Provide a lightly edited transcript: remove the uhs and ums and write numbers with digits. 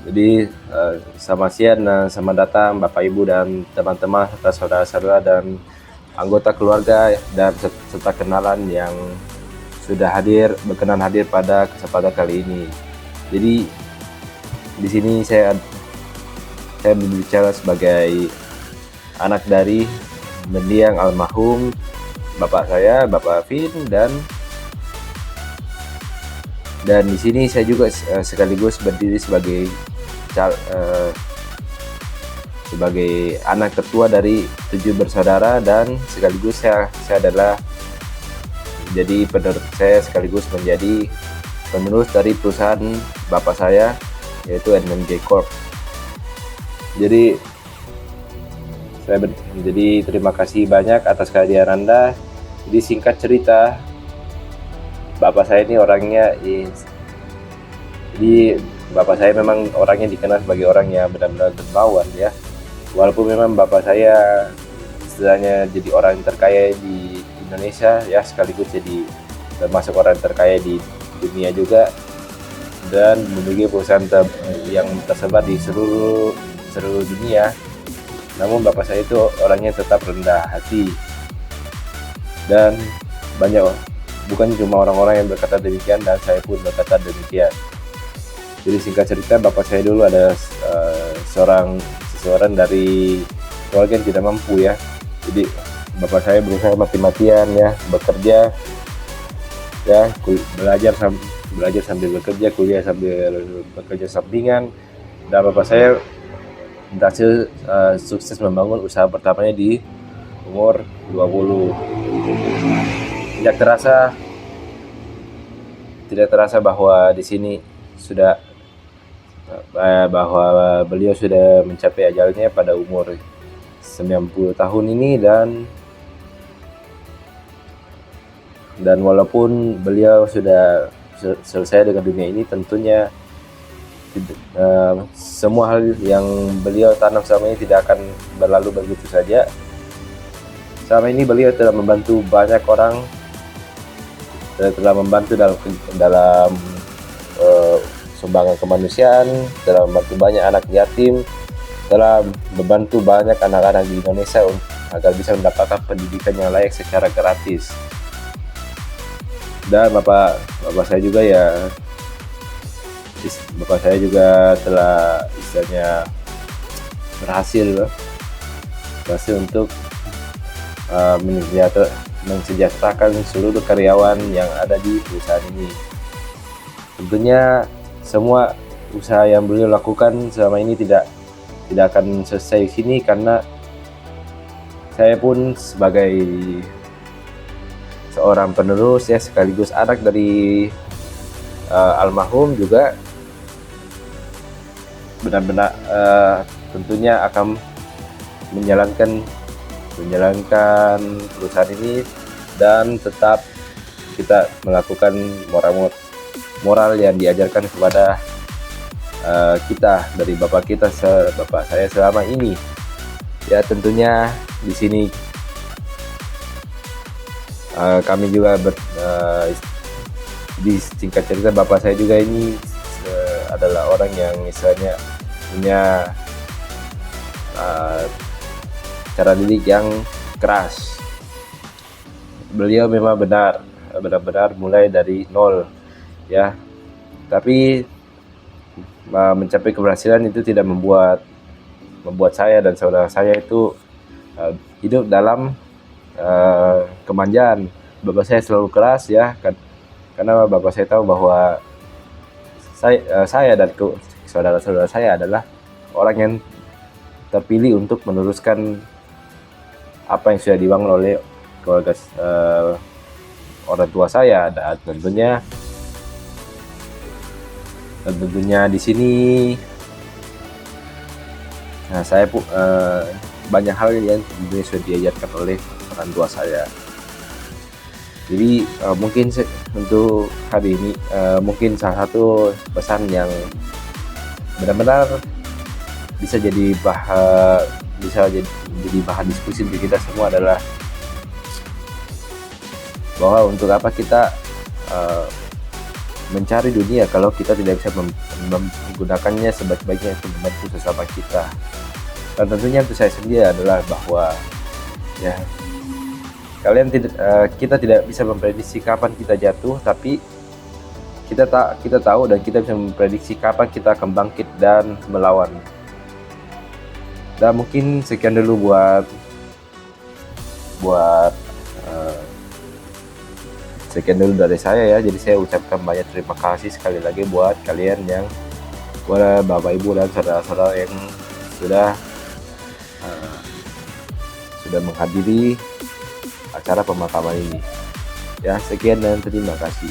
Jadi selamat siang dan selamat datang Bapak Ibu dan teman-teman serta saudara-saudara dan anggota keluarga dan serta kenalan yang sudah berkenan hadir pada kesempatan kali ini. Jadi di sini saya berbicara sebagai anak dari mendiang almarhum bapak saya, Bapak Afin, dan di sini saya juga sekaligus berdiri sebagai anak ketua dari 7 bersaudara, dan sekaligus saya adalah sekaligus menjadi penerus dari perusahaan bapak saya, yaitu NMG Corp. Jadi terima kasih banyak atas kehadiran Anda. Jadi singkat cerita, bapak saya ini bapak saya memang orangnya dikenal sebagai orang yang benar-benar dermawan ya. Walaupun memang bapak saya istilahnya jadi orang terkaya di Indonesia ya, sekaligus jadi termasuk orang terkaya di dunia juga, dan memiliki perusahaan yang tersebar di seluruh dunia. Namun bapak saya itu orangnya tetap rendah hati, dan bukan cuma orang-orang yang berkata demikian, dan saya pun berkata demikian. Jadi singkat cerita, bapak saya dulu ada seseorang dari keluarga yang tidak mampu ya. Jadi bapak saya berusaha mati-matian ya, bekerja ya, belajar sambil bekerja, kuliah sambil bekerja sampingan, dan bapak saya berhasil sukses membangun usaha pertamanya di umur 20. Tidak terasa bahwa di sini bahwa beliau sudah mencapai ajalnya pada umur 90 tahun ini, dan walaupun beliau sudah selesai dengan dunia ini, tentunya semua hal yang beliau tanam selama ini tidak akan berlalu begitu saja. Selama ini beliau telah membantu banyak orang, telah membantu dalam sumbangan kemanusiaan, telah membantu banyak anak yatim, telah membantu banyak anak-anak di Indonesia agar bisa mendapatkan pendidikan yang layak secara gratis. Dan bapak saya juga telah istilahnya berhasil untuk mensejahterakan seluruh karyawan yang ada di perusahaan ini. Tentunya semua usaha yang beliau lakukan selama ini tidak akan selesai di sini, karena saya pun sebagai seorang penerus ya, sekaligus anak dari almarhum juga benar-benar tentunya akan menjalankan perusahaan ini, dan tetap kita melakukan moral yang diajarkan kepada kita dari bapak saya selama ini ya. Tentunya di sini kami juga di singkat cerita, bapak saya juga ini adalah orang yang misalnya punya cara didik yang keras. Beliau memang benar-benar mulai dari nol ya, tapi mencapai keberhasilan itu tidak membuat saya dan saudara saya itu hidup dalam kemanjaan. Bapak saya selalu keras ya, karena bapak saya tahu bahwa saya dan saudara-saudara saya adalah orang yang terpilih untuk meneruskan apa yang sudah dibangun oleh keluarga orang tua saya. Dan tentunya di sini saya banyak hal yang sudah diajarkan oleh orang tua saya. Jadi mungkin untuk hari ini mungkin salah satu pesan yang benar-benar bisa jadi bahan diskusi bagi kita semua adalah bahwa untuk apa kita mencari dunia kalau kita tidak bisa menggunakannya sebaik-baiknya untuk membantu sesama kita. Dan tentunya untuk saya sendiri adalah bahwa ya kita tidak bisa memprediksi kapan kita jatuh, tapi kita tahu dan kita bisa memprediksi kapan kita akan bangkit dan melawan. Dan mungkin sekian dulu buat sekian dulu dari saya ya. Jadi saya ucapkan banyak terima kasih sekali lagi buat kalian buat Bapak Ibu dan saudara-saudara yang sudah menghadiri acara pemakaman ini. Ya, sekian dan terima kasih.